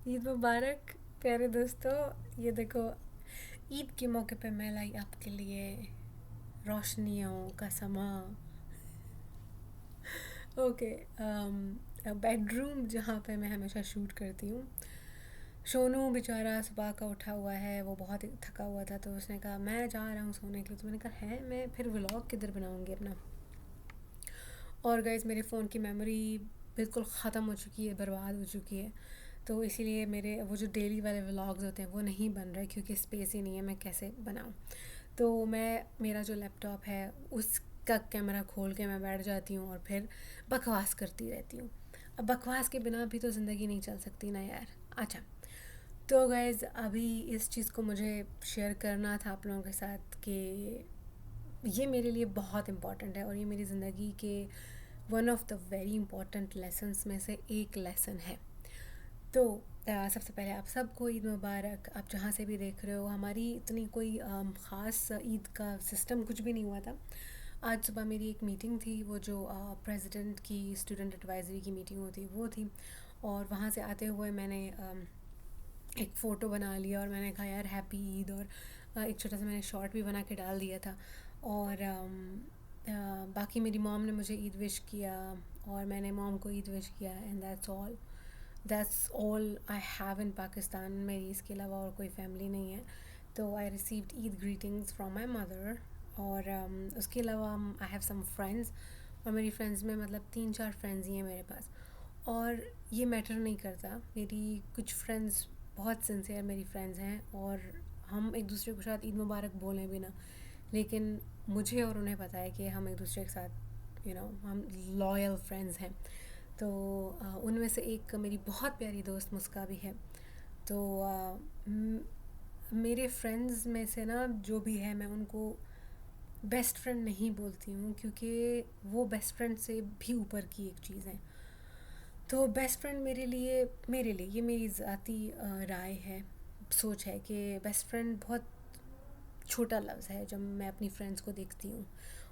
ईद मुबारक प्यारे दोस्तों। ये देखो, ईद के मौके पे मैं लाई आपके लिए रोशनियों का समा। ओके। बेडरूम जहाँ पे मैं हमेशा शूट करती हूँ। सोनू बेचारा सुबह का उठा हुआ है, वो बहुत ही थका हुआ था, तो उसने कहा मैं जा रहा हूँ सोने के लिए। तो मैंने कहा है, मैं फिर व्लॉग किधर बनाऊँगी अपना। और गाइस, मेरे फ़ोन की मेमोरी बिल्कुल ख़त्म हो चुकी है, बर्बाद हो चुकी है। तो इसीलिए मेरे वो जो डेली वाले व्लॉग्स होते हैं वो नहीं बन रहे, क्योंकि स्पेस ही नहीं है, मैं कैसे बनाऊँ। तो मैं मेरा जो लैपटॉप है उसका कैमरा खोल के मैं बैठ जाती हूँ और फिर बकवास करती रहती हूँ। अब बकवास के बिना भी तो ज़िंदगी नहीं चल सकती ना यार। अच्छा, तो गाइज़ अभी इस चीज़ को मुझे शेयर करना था आप लोगों के साथ कि ये मेरे लिए बहुत इम्पॉर्टेंट है और ये मेरी ज़िंदगी के one of the very important lessons में से एक लेसन है। तो सबसे पहले आप सबको ईद मुबारक। आप जहाँ से भी देख रहे हो, हमारी इतनी कोई ख़ास ईद का सिस्टम कुछ भी नहीं हुआ था। आज सुबह मेरी एक मीटिंग थी, वो जो प्रेसिडेंट की स्टूडेंट एडवाइजरी की मीटिंग होती है वो थी। और वहाँ से आते हुए मैंने एक फ़ोटो बना लिया और मैंने कहा यार हैप्पी ईद। और एक छोटा सा मैंने शॉर्ट भी बना के डाल दिया था। और बाकी मेरी मॉम ने मुझे ईद विश किया और मैंने मॉम को ईद विश किया, and that's all I have in Pakistan. मेरी इसके अलावा और कोई फैमिली नहीं है। तो I received Eid greetings from my mother. और उसके अलावा आई हैव सम फ्रेंड्स। और मेरी फ्रेंड्स में मतलब 3-4 फ्रेंड्स ही हैं मेरे पास। और ये मैटर नहीं करता, मेरी कुछ फ्रेंड्स बहुत सिंसियर मेरी फ्रेंड्स हैं और हम एक दूसरे को शायद ईद मुबारक बोलें भी ना, लेकिन मुझे और उन्हें पता है कि हम एक दूसरे के साथ हम लॉयल फ्रेंड्स हैं। तो उनमें से एक मेरी बहुत प्यारी दोस्त मुस्का भी है। तो मेरे फ्रेंड्स में से ना जो भी है, मैं उनको बेस्ट फ्रेंड नहीं बोलती हूँ, क्योंकि वो बेस्ट फ्रेंड से भी ऊपर की एक चीज़ है। तो बेस्ट फ्रेंड मेरे लिए ये मेरी ज़ाती राय है, सोच है कि बेस्ट फ्रेंड बहुत छोटा लफ्ज़ है जब मैं अपनी फ्रेंड्स को देखती हूँ।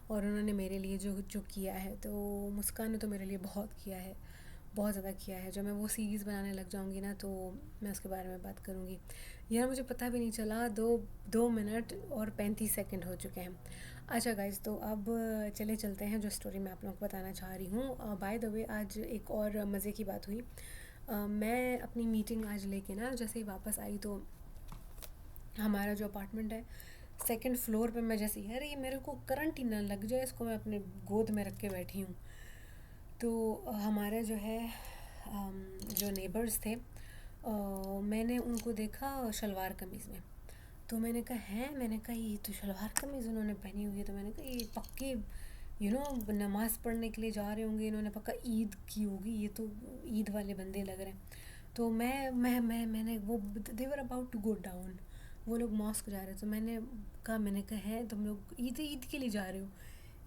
और उन्होंने मेरे लिए जो जो किया है, तो मुस्कान ने तो मेरे लिए बहुत किया है, बहुत ज़्यादा किया है। जब मैं वो सीरीज़ बनाने लग जाऊँगी ना, तो मैं उसके बारे में बात करूँगी। यार मुझे पता भी नहीं चला, 2 मिनट और 35 सेकंड हो चुके हैं। अच्छा गाइज, तो अब चले चलते हैं जो स्टोरी मैं आप लोगों को बताना चाह रही हूँ। बाय द वे, आज एक और मज़े की बात हुई। मैं अपनी मीटिंग आज लेके ना जैसे ही वापस आई, तो हमारा जो अपार्टमेंट है, सेकंड फ्लोर पे मैं जैसे यार ये मेरे को करंट ही ना लग जाए, इसको मैं अपने गोद में रख के बैठी हूँ। तो हमारा जो है जो नेबर्स थे, मैंने उनको देखा शलवार कमीज़ में। तो मैंने कहा है, मैंने कहा ये तो शलवार कमीज़ उन्होंने पहनी हुई है। तो मैंने कहा ये पक्के नमाज़ पढ़ने के लिए जा रहे होंगे, इन्होंने पक्का ईद की होगी, ये तो ईद वाले बंदे लग रहे हैं। तो मैंने वो दे were about to go down, वो लोग मॉस्क जा रहे थे। तो मैंने कहा है तुम लोग ईद ईद के लिए जा रहे हो?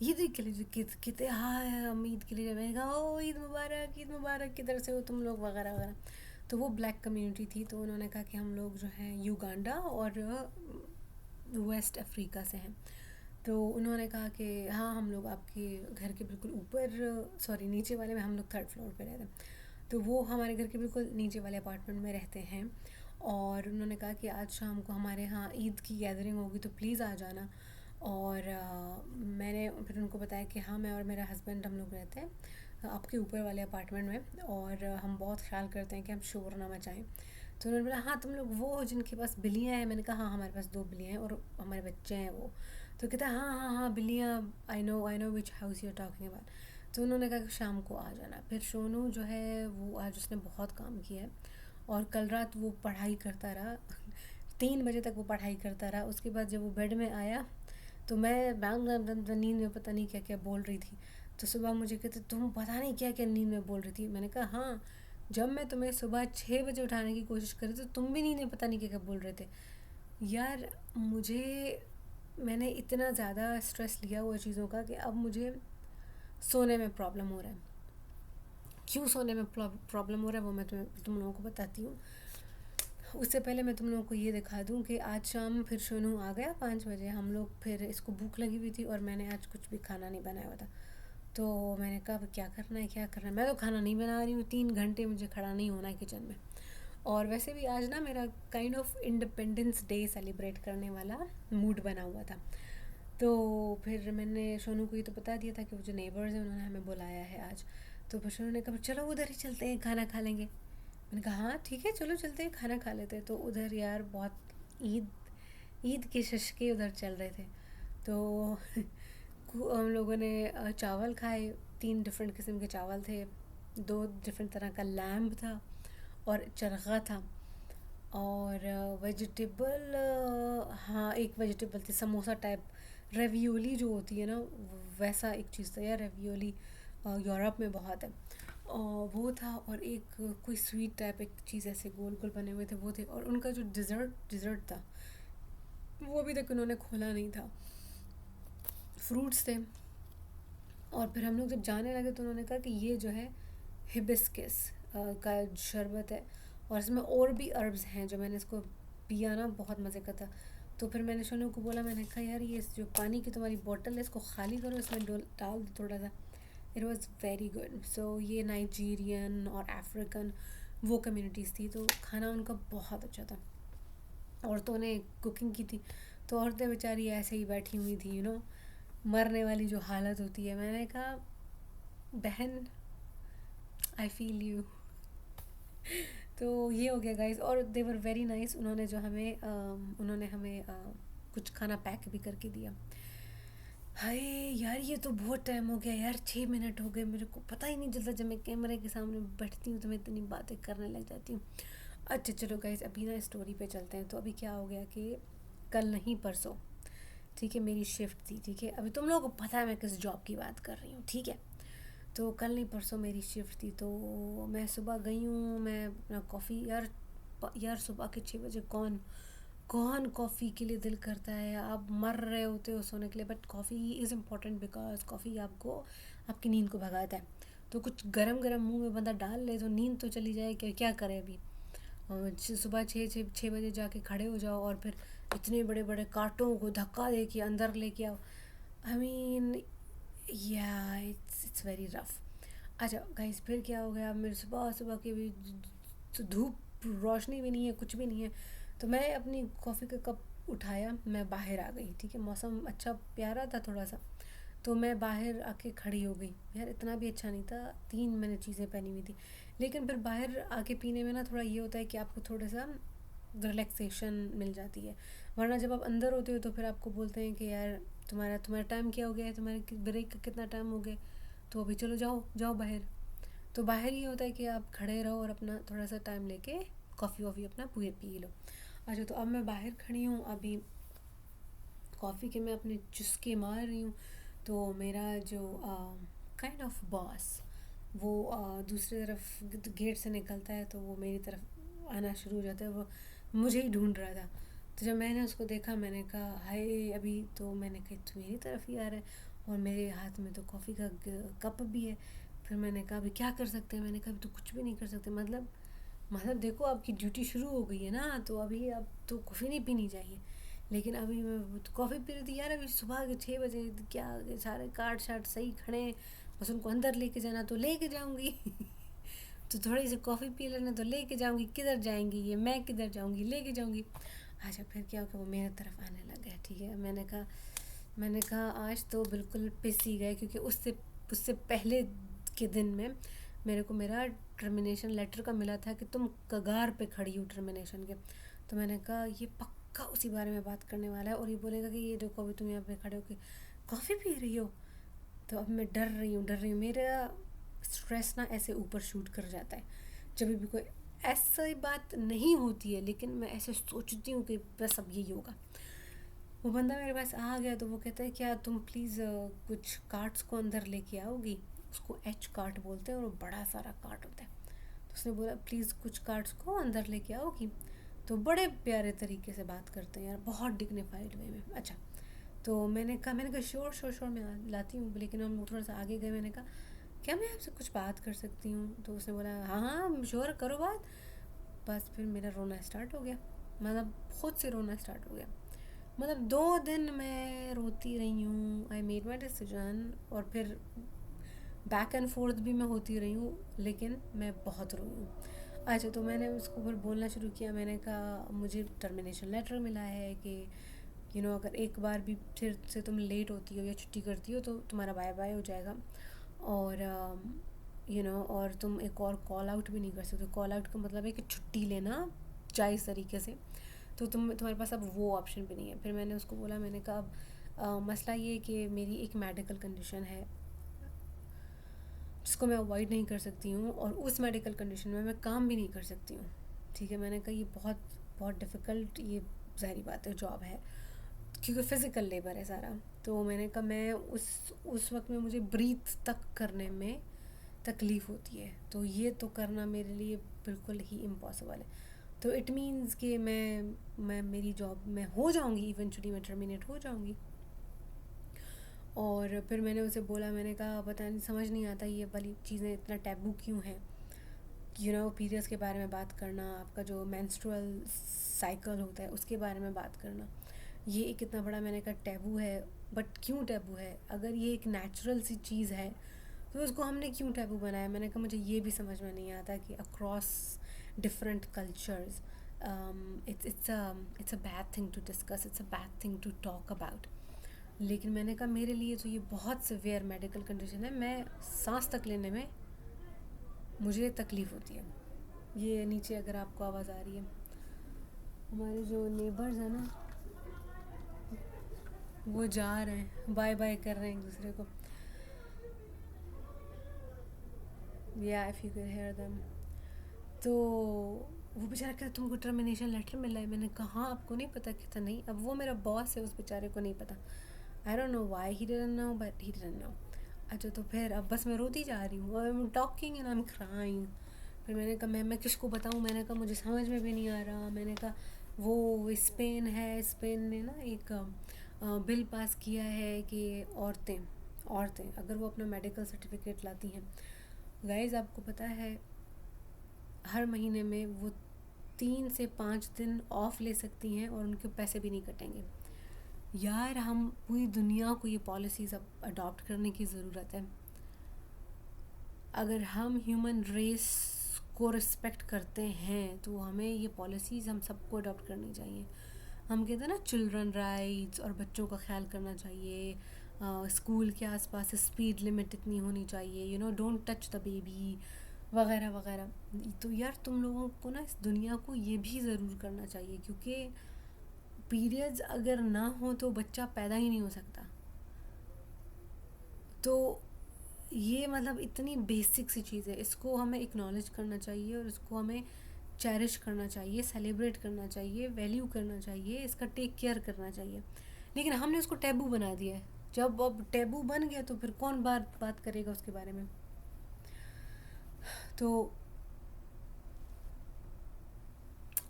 ईद के लिए कितने, हाँ हम ईद के लिए जा। मैंने कहा ओ ईद मुबारक, किधर से हो तुम लोग वगैरह वगैरह। तो वो ब्लैक कम्युनिटी थी, तो उन्होंने कहा कि हम लोग जो हैं युगांडा और वेस्ट अफ्रीका से हैं। तो उन्होंने कहा कि हाँ हम लोग आपके घर के बिल्कुल ऊपर, सॉरी नीचे वाले में, हम लोग थर्ड फ्लोर पे रहते हैं। तो वो हमारे घर के बिल्कुल नीचे वाले अपार्टमेंट में रहते हैं। और उन्होंने कहा कि आज शाम को हमारे यहाँ ईद की गैदरिंग होगी, तो प्लीज़ आ जाना। और मैंने फिर उनको बताया कि हाँ, मैं और मेरा हस्बैंड हम लोग रहते हैं आपके ऊपर वाले अपार्टमेंट में, और हम बहुत ख्याल करते हैं कि हम शोर ना मचाएं। तो उन्होंने बोला हाँ तुम लोग वो हो जिनके पास बिल्लियाँ हैं? मैंने कहा हाँ हमारे पास 2 बिल्लियाँ हैं और हमारे बच्चे हैं वो। तो कहता है हाँ हाँ हाँ बिल्लियाँ, I know which house you are talking about. तो उन्होंने कहा कि शाम को आ जाना। फिर सोनू जो है वो आज उसने बहुत काम किया है, और कल रात वो पढ़ाई करता रहा 3 बजे तक वो पढ़ाई करता रहा। उसके बाद जब वो बेड में आया, तो मैं नींद में पता नहीं क्या क्या बोल रही थी। तो सुबह मुझे कहते तुम पता नहीं क्या क्या नींद में बोल रही थी। मैंने कहा हाँ, जब मैं तुम्हें सुबह 6 बजे उठाने की कोशिश कर रही थी, तो तुम भी नींद में पता नहीं क्या क्या बोल रहे थे। यार मुझे, मैंने इतना ज़्यादा स्ट्रेस लिया हुआ चीज़ों का कि अब मुझे सोने में प्रॉब्लम हो रहा है। क्यों सोने में प्रॉब्लम हो रहा है वो मैं तुम लोगों को बताती हूँ। उससे पहले मैं तुम लोगों को ये दिखा दूँ कि आज शाम फिर सोनू आ गया 5 बजे। हम लोग फिर, इसको भूख लगी हुई थी और मैंने आज कुछ भी खाना नहीं बनाया हुआ था। तो मैंने कहा अब क्या करना है क्या करना है। मैं तो खाना नहीं बना रही हूँ, 3 घंटे मुझे खड़ा नहीं होना है किचन में। और वैसे भी आज ना मेरा kind of independence day celebrate करने वाला मूड बना हुआ था। तो फिर मैंने सोनू को ये तो बता दिया था कि वो जो नेबर्स हैं उन्होंने हमें बुलाया है आज। तो फिर सोनू ने कहा चलो उधर ही चलते हैं, खाना खा लेंगे। मैंने कहा हाँ ठीक है, चलो चलते हैं, खाना खा लेते हैं। तो उधर यार बहुत ईद ईद के शशके उधर चल रहे थे। तो हम लोगों ने चावल खाए, 3 डिफरेंट किस्म के चावल थे, 2 डिफरेंट तरह का लैम्ब था और चरखा था। और वेजिटेबल, हाँ एक वेजिटेबल थी समोसा टाइप, रेवियोली जो होती है ना, वैसा एक चीज़ था यार। रेवियोली यूरोप में बहुत है। और वो था, और एक कोई स्वीट टाइप एक चीज़ ऐसे गोल गोल बने हुए थे वो थे। और उनका जो डिज़र्ट था वो अभी तक उन्होंने खोला नहीं था। फ्रूट्स थे। और फिर हम लोग जब जाने लगे तो उन्होंने कहा कि ये जो है हिबिस्कस का शरबत है, और इसमें और भी अर्ब्स हैं। जो मैंने इसको पिया ना, बहुत मज़े का था। तो फिर मैंने सोनू को बोला, मैंने कहा यार ये जो पानी की तुम्हारी बोतल है इसको खाली करो, इसमें डाल दो थोड़ा सा। It was very good. So ये नाइजीरियन और अफ्रीकन वो कम्युनिटीज़ थी, तो खाना उनका बहुत अच्छा था। औरतों ने कुकिंग की थी, तो औरतें बेचारी ऐसे ही बैठी हुई थी, मरने वाली जो हालत होती है। मैंने कहा बहन, आई फील यू। तो ये हो गया गाइस, और दे वर वेरी नाइस। उन्होंने हमें कुछ खाना पैक भी करके दिया। हाय यार, ये तो बहुत टाइम हो गया यार, 6 मिनट हो गए, मेरे को पता ही नहीं चलता। जब मैं कैमरे के सामने बैठती हूँ तो मैं इतनी बातें करने लग जाती हूँ। अच्छा चलो गाइस, अभी ना स्टोरी पे चलते हैं। तो अभी क्या हो गया कि कल नहीं परसों, ठीक है, मेरी शिफ्ट थी। ठीक है, अभी तुम लोगों को पता है मैं किस जॉब की बात कर रही हूँ, ठीक है। तो कल नहीं परसों मेरी शिफ्ट थी। तो मैं सुबह गई हूँ, मैं अपना कॉफ़ी, यार सुबह के 6 बजे कौन कौन कॉफ़ी के लिए दिल करता है। आप मर रहे होते हो सोने के लिए, but coffee is important because coffee आपको आपकी नींद को भगाता है। तो कुछ गरम गरम मुंह में बंदा डाल ले तो नींद तो चली जाए, क्या क्या करे अभी। सुबह 6 बजे जाके खड़े हो जाओ और फिर इतने बड़े बड़े कांटों को धक्का दे के अंदर लेके आओ। आई मीन या इट्स वेरी रफ। अच्छा गाइस, फिर क्या हो गया, मेरे सुबह सुबह की भी तो धूप, रोशनी भी नहीं है, कुछ भी नहीं है। तो मैं अपनी कॉफ़ी का कप उठाया, मैं बाहर आ गई। ठीक है, मौसम अच्छा प्यारा था थोड़ा सा। तो मैं बाहर आके खड़ी हो गई। यार इतना भी अच्छा नहीं था, 3 मैंने चीज़ें पहनी हुई थी। लेकिन फिर बाहर आके पीने में ना थोड़ा ये होता है कि आपको थोड़ा सा रिलैक्सेशन मिल जाती है। वरना जब आप अंदर होते हो तो फिर आपको बोलते हैं कि यार तुम्हारा टाइम क्या हो गया है, तुम्हारे ब्रेक का कितना टाइम हो गया, तो अभी चलो जाओ जाओ बाहर। तो बाहर ये होता है कि आप खड़े रहो और अपना थोड़ा सा टाइम लेके कॉफ़ी वॉफ़ी अपना पूरे पी लो। अच्छा, तो अब मैं बाहर खड़ी हूँ, अभी कॉफ़ी के मैं अपने चुस्के मार रही हूँ। तो मेरा जो काइंड ऑफ बॉस, वो दूसरी तरफ गेट से निकलता है, तो वो मेरी तरफ आना शुरू हो जाता है। वो मुझे ही ढूंढ रहा था। तो जब मैंने उसको देखा, मैंने कहा हाय अभी, तो मैंने कहा तो मेरी तरफ ही आ रहा है और मेरे हाथ में तो कॉफ़ी का कप भी है। फिर मैंने कहा अभी क्या कर सकते हैं, मैंने कहा अभी तो कुछ भी नहीं कर सकते। मतलब देखो आपकी ड्यूटी शुरू हो गई है ना, तो अभी अब तो कॉफ़ी नहीं पीनी चाहिए। लेकिन अभी मैं तो कॉफ़ी पी रही थी यार, अभी सुबह के 6 बजे, क्या सारे कार्ड शार्ट सही खड़े हैं, बस उनको अंदर लेके जाना तो लेके जाऊंगी। तो थोड़ी सी कॉफ़ी पी लेना तो लेके जाऊंगी, किधर जाएंगी ये, मैं किधर जाऊंगी, लेके जाऊंगी। अच्छा, फिर क्या होगा, वो मेरे तरफ आने लग गया। ठीक है, मैंने कहा आज तो बिल्कुल पिस ही गए, क्योंकि उससे उससे पहले के दिन में मेरे को मेरा टर्मिनेशन लेटर का मिला था कि तुम कगार पे खड़ी हो टर्मिनेशन के। तो मैंने कहा ये पक्का उसी बारे में बात करने वाला है और ये बोलेगा कि ये देखो अभी तुम यहाँ पे खड़े हो के कॉफ़ी पी रही हो। तो अब मैं डर रही हूँ। मेरा स्ट्रेस ना ऐसे ऊपर शूट कर जाता है जब भी कोई ऐसी बात नहीं होती है, लेकिन मैं ऐसे सोचती हूँ कि बस अब यही होगा। वो बंदा मेरे पास आ गया तो वो कहता है क्या तुम प्लीज़ कुछ कार्ड्स को अंदर लेके आओगी। उसको एच कार्ट बोलते हैं और वो बड़ा सारा कार्ट होता है। तो उसने बोला प्लीज़ कुछ कार्ड्स को अंदर लेके आओगी। तो बड़े प्यारे तरीके से बात करते हैं यार, बहुत डिग्निफाइड वे में। अच्छा, तो मैंने कहा श्योर श्योर श्योर मैं लाती हूँ। लेकिन हम थोड़ा सा आगे गए, मैंने कहा क्या मैं आपसे कुछ बात कर सकती हूँ। तो उसने बोला हाँ हाँ श्योर करो बात। बस फिर मेरा रोना स्टार्ट हो गया, मतलब खुद से रोना स्टार्ट हो गया। मतलब 2 दिन मैं रोती रही हूँ। आई मेड माई डिसीजन, और फिर बैक एंड फोर्थ भी मैं होती रही हूँ, लेकिन मैं बहुत रोई हूँ। अच्छा, तो मैंने उसको फिर बोलना शुरू किया। मैंने कहा मुझे टर्मिनेशन लेटर मिला है कि अगर एक बार भी फिर से तुम लेट होती हो या छुट्टी करती हो तो तुम्हारा बाय बाय हो जाएगा, और और तुम एक और कॉल आउट भी नहीं कर सकते। कॉल आउट का मतलब है कि छुट्टी लेना जायज़ तरीके से, तो तुम्हारे पास अब वो ऑप्शन भी नहीं है। फिर मैंने उसको बोला, मैंने कहा अब मसला ये है कि मेरी एक मेडिकल कंडीशन है जिसको मैं अवॉइड नहीं कर सकती हूँ, और उस मेडिकल कंडीशन में मैं काम भी नहीं कर सकती हूँ। ठीक है, मैंने कहा ये बहुत बहुत डिफ़िकल्ट, ये ज़ाहिर बात है जॉब है, क्योंकि फ़िज़िकल लेबर है सारा। तो मैंने कहा मैं उस वक्त में मुझे ब्रीथ तक करने में तकलीफ़ होती है, तो ये तो करना मेरे लिए बिल्कुल ही इम्पॉसिबल है। तो इट मीन्स कि मैं मेरी जॉब में हो जाऊँगी, इवेंचुअली मैं टर्मिनेट हो जाऊँगी। और फिर मैंने उसे बोला, मैंने कहा पता नहीं, समझ नहीं आता ये वाली चीज़ें इतना टैबू क्यों हैं। पीरियड्स के बारे में बात करना, आपका जो मेंस्ट्रुअल साइकिल होता है उसके बारे में बात करना, ये एक इतना बड़ा, मैंने कहा, टैबू है। बट क्यों टैबू है? अगर ये एक नेचुरल सी चीज़ है तो उसको हमने क्यों टैबू बनाया? मैंने कहा मुझे ये भी समझ में नहीं आता कि across different cultures it's a bad thing to discuss, it's a bad thing to talk about. लेकिन मैंने कहा मेरे लिए तो ये बहुत सिवियर मेडिकल कंडीशन है, मैं सांस तक लेने में मुझे तकलीफ़ होती है। ये नीचे अगर आपको आवाज़ आ रही है, हमारे जो नेबर्स हैं ना, वो जा रहे हैं, बाय बाय कर रहे हैं एक दूसरे को। या if you can hear them. तो वो बेचारा कहता तुमको टर्मिनेशन लेटर मिला है। मैंने कहा हाँ, आपको नहीं पता? कहता नहीं। अब वो मेरा बॉस है, उस बेचारे को नहीं पता। I don't know why he didn't know, but he didn't know. अच्छा, तो फिर अब बस मैं रोती जा रही हूँ, I am talking and I am crying. फिर मैंने कहा मैं किसको बताऊँ? मैंने कहा मुझे समझ में भी नहीं आ रहा। मैंने कहा वो स्पेन है, स्पेन ने ना एक बिल पास किया है कि औरतें औरतें अगर वो अपना मेडिकल सर्टिफिकेट लाती हैं, गाइज आपको पता है हर महीने में वो 3 से 5 दिन ऑफ ले सकती हैं और उनके पैसे भी नहीं कटेंगे। यार, हम पूरी दुनिया को ये पॉलिसीज़ अब अडॉप्ट करने की ज़रूरत है। अगर हम ह्यूमन रेस को रिस्पेक्ट करते हैं तो हमें ये पॉलिसीज़ हम सबको अडॉप्ट करनी चाहिए। हम कहते हैं ना चिल्ड्रन राइट्स, और बच्चों का ख्याल करना चाहिए। स्कूल के आसपास स्पीड लिमिट इतनी होनी चाहिए, डोंट टच द बेबी, वगैरह वगैरह। तो यार तुम लोगों को ना इस दुनिया को ये भी ज़रूर करना चाहिए, क्योंकि पीरियड्स अगर ना हो तो बच्चा पैदा ही नहीं हो सकता। तो ये मतलब इतनी बेसिक सी चीज़ है, इसको हमें एक्नॉलेज करना चाहिए और इसको हमें चेरिश करना चाहिए, सेलिब्रेट करना चाहिए, वैल्यू करना चाहिए, इसका टेक केयर करना चाहिए। लेकिन हमने उसको टैबू बना दिया है। जब अब टैबू बन गया तो फिर कौन बात करेगा उसके बारे में? तो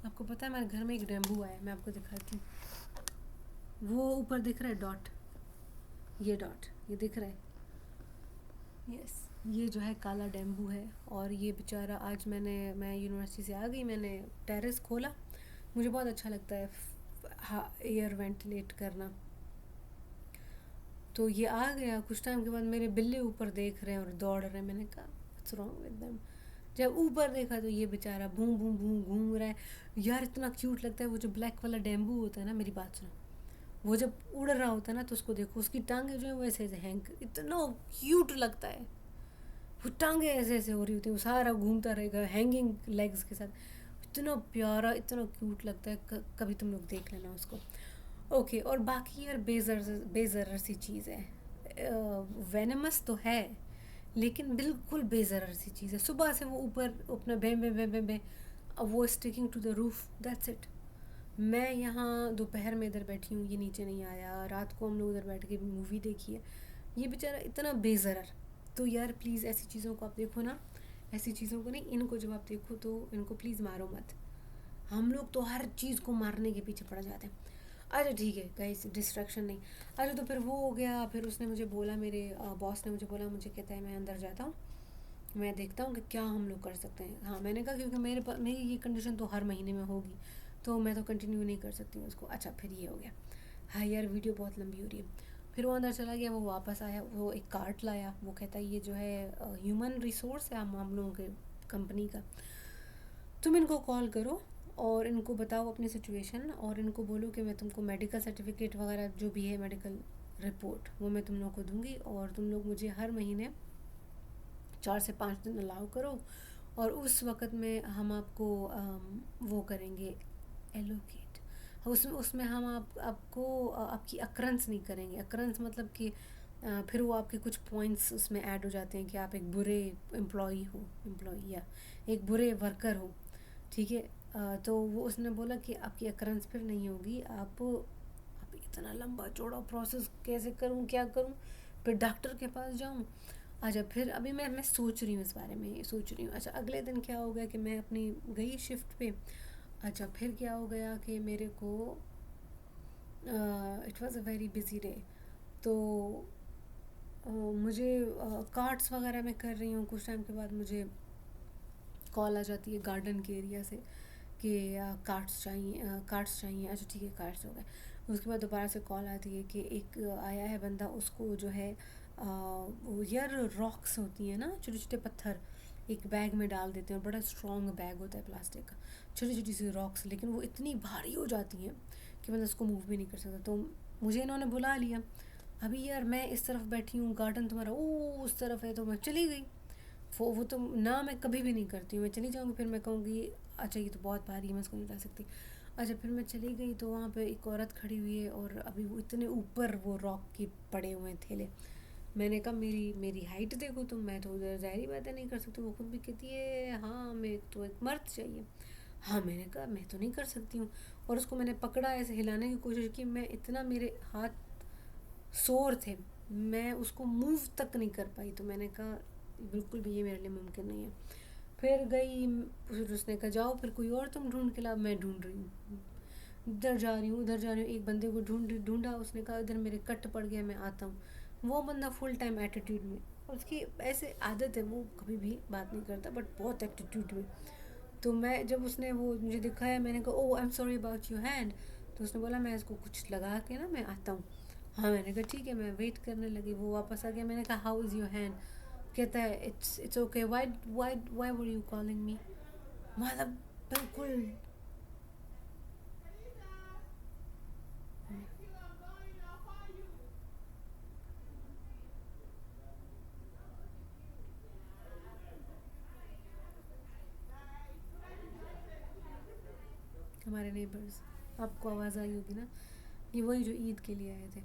आपको पता है हमारे घर में एक डेम्बू आया है, मैं आपको दिखाती हूँ। वो ऊपर दिख रहा है डॉट, ये डॉट, ये दिख रहा है? यस, ये जो है काला डेम्बू है। और ये बेचारा, आज मैं यूनिवर्सिटी से आ गई, मैंने टेरेस खोला, मुझे बहुत अच्छा लगता है एयर वेंटिलेट करना। तो ये आ गया, कुछ टाइम के बाद मेरे बिल्ले ऊपर देख रहे हैं और दौड़ रहे हैं। मैंने कहा व्हाट्स रॉन्ग विद देम? जब ऊपर देखा तो ये बेचारा भूं भूं भूं घूम रहा है। यार इतना क्यूट लगता है। वो जो ब्लैक वाला डेम्बू होता है ना, मेरी बात सुनो, वो जब उड़ रहा होता है ना तो उसको देखो, उसकी टांगे जो है वो ऐसे ऐसे हैंग, इतना क्यूट लगता है। वो टांगे ऐसे ऐसे हो रही होती है, वो सारा घूमता रहेगा हैंगिंग लेग्स के साथ। इतना प्यारा, इतना क्यूट लगता है। कभी तुम लोग देख लेना उसको। ओके, और बाकी यार बेज़र सी चीज़ है। वेनमस तो है लेकिन बिल्कुल बेज़र सी चीज़ है। सुबह से वो ऊपर अपना भे भे भे भे भे, अब वो sticking to the roof, that's it. मैं यहाँ दोपहर में इधर बैठी हूँ, ये नीचे नहीं आया। रात को हम लोग उधर बैठ के मूवी देखी है, ये बेचारा इतना बेज़र। तो यार प्लीज़ ऐसी चीज़ों को आप देखो ना, ऐसी चीज़ों को नहीं, इनको जब आप देखो तो इनको प्लीज़ मारो मत। हम लोग तो हर चीज़ को मारने के पीछे पड़ जाते हैं। अच्छा ठीक है गाइस, डिस्ट्रैक्शन नहीं। अच्छा, तो फिर वो हो गया। फिर उसने मुझे बोला, मेरे बॉस ने मुझे बोला, मुझे कहता है मैं अंदर जाता हूँ, मैं देखता हूँ कि क्या हम लोग कर सकते हैं। हाँ, मैंने कहा क्योंकि मेरी ये कंडीशन तो हर महीने में होगी, तो मैं तो कंटिन्यू नहीं कर सकती हूँ उसको। अच्छा, फिर ये हो गया। हाँ यार, वीडियो बहुत लंबी हो रही है। फिर वो अंदर चला गया, वो वापस आया, वो एक कार्ट लाया। वो कहता है ये जो है ह्यूमन रिसोर्स है हम लोगों के कंपनी का। तुम इनको कॉल करो और इनको बताओ अपनी सिचुएशन और इनको बोलो कि मैं तुमको मेडिकल सर्टिफिकेट वगैरह जो भी है मेडिकल रिपोर्ट वो मैं तुम लोग को दूंगी और तुम लोग मुझे हर महीने 4 से 5 दिन अलाउ करो और उस वक़्त में हम आपको वो करेंगे एलोकेट। उसमें उसमें हम आपको आपकी अक्रंस नहीं करेंगे। अक्रंस मतलब कि फिर वो आपके कुछ पॉइंट्स उसमें ऐड हो जाते हैं कि आप एक बुरे एम्प्लॉई या एक बुरे वर्कर हो, ठीक है। तो वो उसने बोला कि आपकी अक्रंस फिर नहीं होगी। आप अब इतना लंबा चौड़ा प्रोसेस कैसे करूँ, क्या करूँ, फिर डॉक्टर के पास जाऊँ। अच्छा फिर अभी मैं सोच रही हूँ इस बारे में, सोच रही हूँ। अच्छा अगले दिन क्या हो गया कि मैं अपनी गई शिफ्ट पे। अच्छा फिर क्या हो गया कि मेरे को it was a very busy day. तो मुझे कार्ड्स वगैरह मैं कर रही हूँ, कुछ टाइम के बाद मुझे कॉल आ जाती है गार्डन के एरिया से कि कार्ड्स चाहिए। अच्छा ठीक है, कार्ड्स हो गए। उसके बाद दोबारा से कॉल आती है कि एक आया है बंदा, उसको जो है वो यार रॉक्स होती हैं ना, छोटे छोटे पत्थर एक बैग में डाल देते हैं, बड़ा स्ट्रॉन्ग बैग होता है प्लास्टिक का, छोटी छोटी सी रॉक्स, लेकिन वो इतनी भारी हो जाती हैं कि मतलब उसको मूव भी नहीं कर सकता। तो मुझे इन्होंने बुला लिया। अभी यार मैं इस तरफ बैठी हूँ, गार्डन तुम्हारा ओ उस तरफ है, तो मैं चली गई। वो तो ना मैं कभी भी नहीं करती हूँ, मैं चली जाऊँगी फिर मैं कहूँगी अच्छा ये तो बहुत भारी है, मैं इसको नहीं उठा सकती। अच्छा फिर मैं चली गई तो वहाँ पे एक औरत खड़ी हुई है और अभी वो इतने ऊपर वो रॉक के पड़े हुए हैं थैले। मैंने कहा मेरी मेरी हाइट देखो तुम, मैं तो उधर ज़ाहिरी बातें नहीं कर सकती। वो खुद भी कहती है हाँ मैं तो एक मर्द चाहिए। हाँ मैंने कहा मैं तो नहीं कर सकती हूँ। और उसको मैंने पकड़ा, ऐसे हिलाने की कोशिश की, मैं इतना मेरे हाथ शोर थे, मैं उसको मूव तक नहीं कर पाई। तो मैंने कहा बिल्कुल भी ये मेरे लिए मुमकिन नहीं है। फिर गई, फिर उसने कहा जाओ फिर कोई और तुम ढूंढ के लाओ। मैं ढूंढ रही हूँ, इधर जा रही हूँ उधर जा रही हूँ, एक बंदे को ढूंढा। उसने कहा इधर मेरे कट पड़ गया, मैं आता हूँ। वो बंदा फुल टाइम एटीट्यूड में, उसकी ऐसे आदत है वो कभी भी बात नहीं करता बट बहुत एटीट्यूड में। तो मैं जब उसने वो मुझे दिखाया, मैंने कहा oh I am sorry about your hand. तो उसने बोला मैं इसको कुछ लगा के ना मैं आता हूँ। हाँ मैंने कहा ठीक है, मैं वेट करने लगी। वो वापस आ गया, मैंने कहा हाउ इज़ योर हैंड। कहता है it's okay, why why why were you calling me. मतलब बिल्कुल हमारे नेबर्स, आपको आवाज़ आई होगी ना, ये वही जो ईद के लिए आए थे।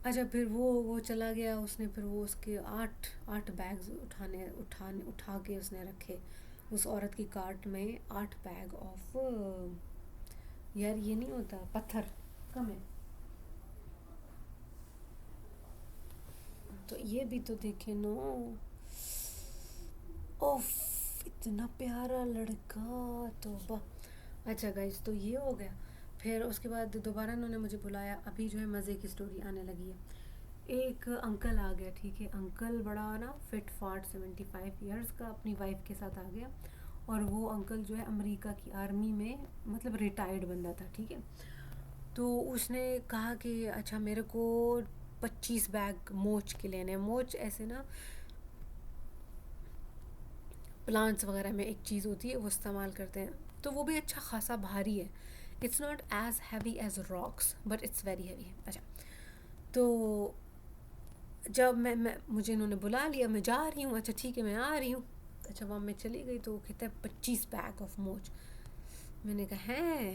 अच्छा फिर वो चला गया, उसने फिर वो उसके 8 8 बैग्स उठा के उसने रखे उस औरत की कार्ट में। 8 बैग ऑफ, यार ये नहीं होता पत्थर, कम है। तो ये भी तो देखे नो, ओफ इतना प्यारा लड़का, तौबा। अच्छा गाइस तो ये हो गया। फिर उसके बाद दोबारा उन्होंने मुझे बुलाया। अभी जो है मज़े की स्टोरी आने लगी है। एक अंकल आ गया, ठीक है। अंकल बड़ा ना फिट फाट 75 ईयर्स का अपनी वाइफ के साथ आ गया। और वो अंकल जो है अमेरिका की आर्मी में मतलब रिटायर्ड बंदा था, ठीक है। तो उसने कहा कि अच्छा मेरे को 25 बैग मोच के लेने हैं। मोच ऐसे ना प्लांट्स वगैरह में एक चीज़ होती है वो इस्तेमाल करते हैं। तो वो भी अच्छा खासा भारी है, it's not as heavy as rocks but it's very heavy. अच्छा तो जब मैं मुझे इन्होंने बुला लिया, मैं जा रही हूँ, अच्छा ठीक है मैं आ रही हूँ। अच्छा वहाँ मैं चली गई तो वो कहता है 25 बैग ऑफ मोच। मैंने कहा है,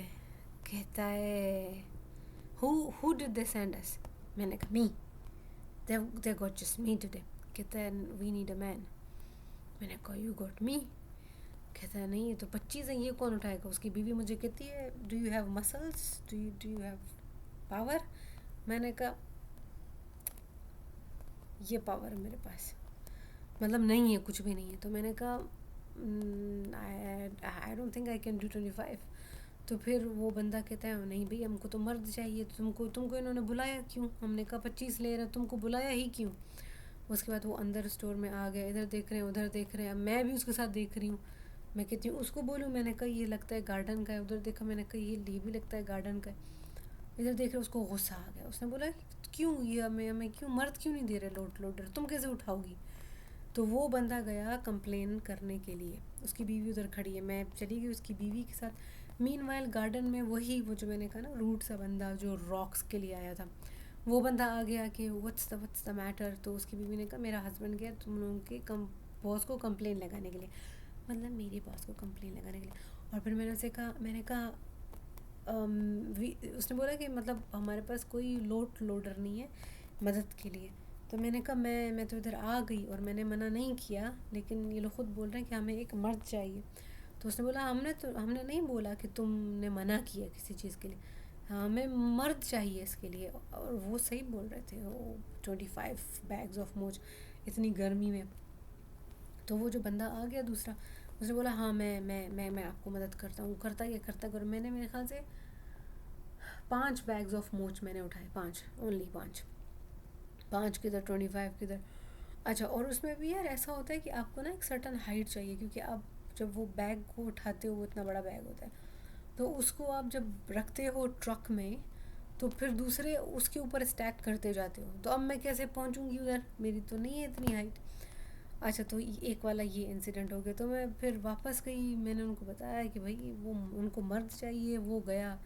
कहता है who did they send us. मैंने कहा me, they got just me today. कहता है वी नीड अ मैन। मैंने कहा यू गॉट मी। कहता है नहीं ये तो 25 है, ये कौन उठाएगा। उसकी बीवी मुझे कहती है do you have muscles, do you have power. मैंने कहा ये पावर है मेरे पास, मतलब नहीं है, कुछ भी नहीं है। तो मैंने कहा I don't think I can do 25। तो फिर वो बंदा कहता है नहीं भाई हमको तो मर्द चाहिए, तुमको तुमको इन्होंने बुलाया क्यों। हमने कहा 25 ले रहे, तुमको बुलाया ही क्यों। उसके बाद वो अंदर स्टोर में आ गया, इधर देख रहे हैं उधर देख रहे हैं, मैं भी उसके साथ देख रही हूँ। मैं कहती हूँ उसको बोलूँ, मैंने कहा ये लगता है गार्डन का है। उधर देखा, मैंने कहा ये भी लगता है गार्डन का है। इधर देख रहे उसको गुस्सा आ गया। उसने बोला क्यों ये हमें हमें क्यों मर्द क्यों नहीं दे रहे लोडर, तुम कैसे उठाओगी। तो वो बंदा गया कंप्लेन करने के लिए उसकी बीवी उधर खड़ी है, मैं चली गई उसकी बीवी के साथ। मीनवाइल गार्डन में वही वो जो मैंने कहा ना रूट सा बंदा जो रॉक्स के लिए आया था, वो बंदा आ गया कि व्हाट्स द मैटर। तो उसकी बीवी ने कहा मेरा हस्बैंड गया तुम लोगों के बॉस को कंप्लेन लगाने के लिए, मतलब मेरे बॉस को कंप्लेन लगाने के लिए। और फिर मैंने कहा उसने बोला कि मतलब हमारे पास कोई लोडर नहीं है मदद के लिए। तो मैंने कहा मैं तो इधर आ गई और मैंने मना नहीं किया, लेकिन ये लोग खुद बोल रहे हैं कि हमें एक मर्द चाहिए। तो उसने बोला हमने नहीं बोला कि तुमने मना किया किसी चीज़ के लिए, हमें मर्द चाहिए इसके लिए। और वो सही बोल रहे थे, वो 25 बैग्स ऑफ मोज इतनी गर्मी में। तो वो जो बंदा आ गया दूसरा, उसने बोला हाँ मैं आपको मदद करता हूँ। करता कर मैंने मेरे ख्याल से 5 बैग्स ऑफ मोच मैंने उठाए, 5 ओनली 5, 5 किधर 25 किधर। अच्छा, और उसमें भी यार ऐसा होता है कि आपको ना एक सर्टन हाइट चाहिए, क्योंकि आप जब वो बैग को उठाते हो वो इतना बड़ा बैग होता है, तो उसको आप जब रखते हो ट्रक में तो फिर दूसरे उसके ऊपर स्टैक करते जाते हो। तो अब मैं कैसे पहुंचूंगी उधर, मेरी तो नहीं है इतनी हाइट। अच्छा, तो एक वाला ये इंसिडेंट हो गया। तो मैं फिर वापस गई, मैंने उनको बताया कि भाई वो उनको मर्द चाहिए। वो गया,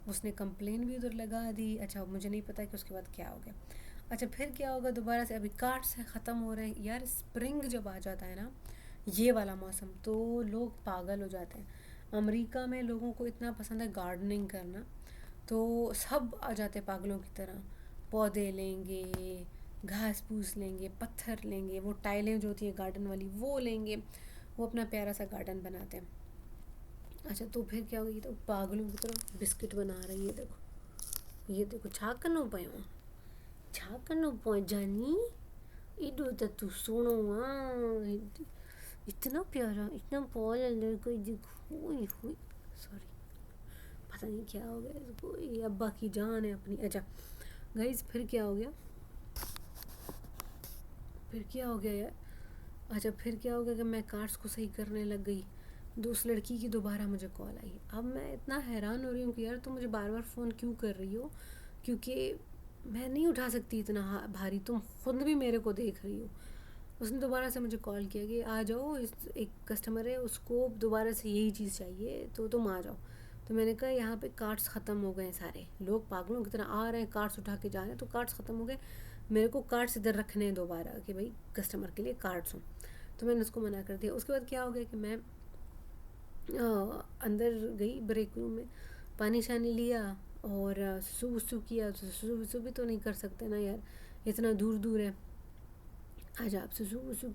उसने कंप्लेन भी उधर लगा दी। अच्छा, मुझे नहीं पता कि उसके बाद क्या हो गया। अच्छा, फिर क्या होगा दोबारा से, अभी कार्ड्स ख़त्म हो रहे हैं यार। स्प्रिंग जब आ जाता है ना, ये वाला मौसम, तो लोग पागल हो जाते हैं। अमेरिका में लोगों को इतना पसंद है गार्डनिंग करना, तो सब आ जाते हैं पागलों की तरह। पौधे लेंगे, घास फूस लेंगे, पत्थर लेंगे, वो टाइलें जो होती हैं गार्डन वाली वो लेंगे, वो अपना प्यारा सा गार्डन बनाते हैं। अच्छा, तो फिर क्या होगा, ये तो पागलों की तरह बिस्किट बना रही है, देखो ये देखो छा कनो पयो, छा कनो पो जानी, इडो तू सुनो इतना प्यारा, इतना पॉल लड़का देखो, हुई सॉरी, पता नहीं क्या हो गया इसको, ये अब्बा की जान है अपनी। अच्छा गाइस, फिर क्या हो गया यार। अच्छा, फिर क्या हो गया कि मैं कार्ड्स को सही करने लग गई, उस लड़की की दोबारा मुझे कॉल आई। अब मैं इतना हैरान हो रही हूँ कि यार तुम मुझे बार बार फ़ोन क्यों कर रही हो, क्योंकि मैं नहीं उठा सकती इतना भारी, तुम खुद भी मेरे को देख रही हो। उसने दोबारा से मुझे कॉल किया कि आ जाओ, इस एक कस्टमर है उसको दोबारा से यही चीज़ चाहिए तो तुम आ जाओ। तो मैंने कहा यहाँ पे कार्ड्स ख़त्म हो गए हैं, सारे लोग पागलों की तरह आ रहे हैं, कार्ड्स उठा के जा रहे हैं, तो कार्ड्स ख़त्म हो गए, मेरे को कार्ड्स इधर रखने हैं दोबारा कि भाई कस्टमर के लिए कार्ड्स हों। तो मैंने उसको मना कर दिया। उसके बाद क्या हो गया कि मैं अंदर गई ब्रेक रूम में, पानी शानी लिया और सुसु वसु किया। तो सुसु वसु भी तो नहीं कर सकते ना यार, इतना दूर दूर है। आज आप सुसु वसु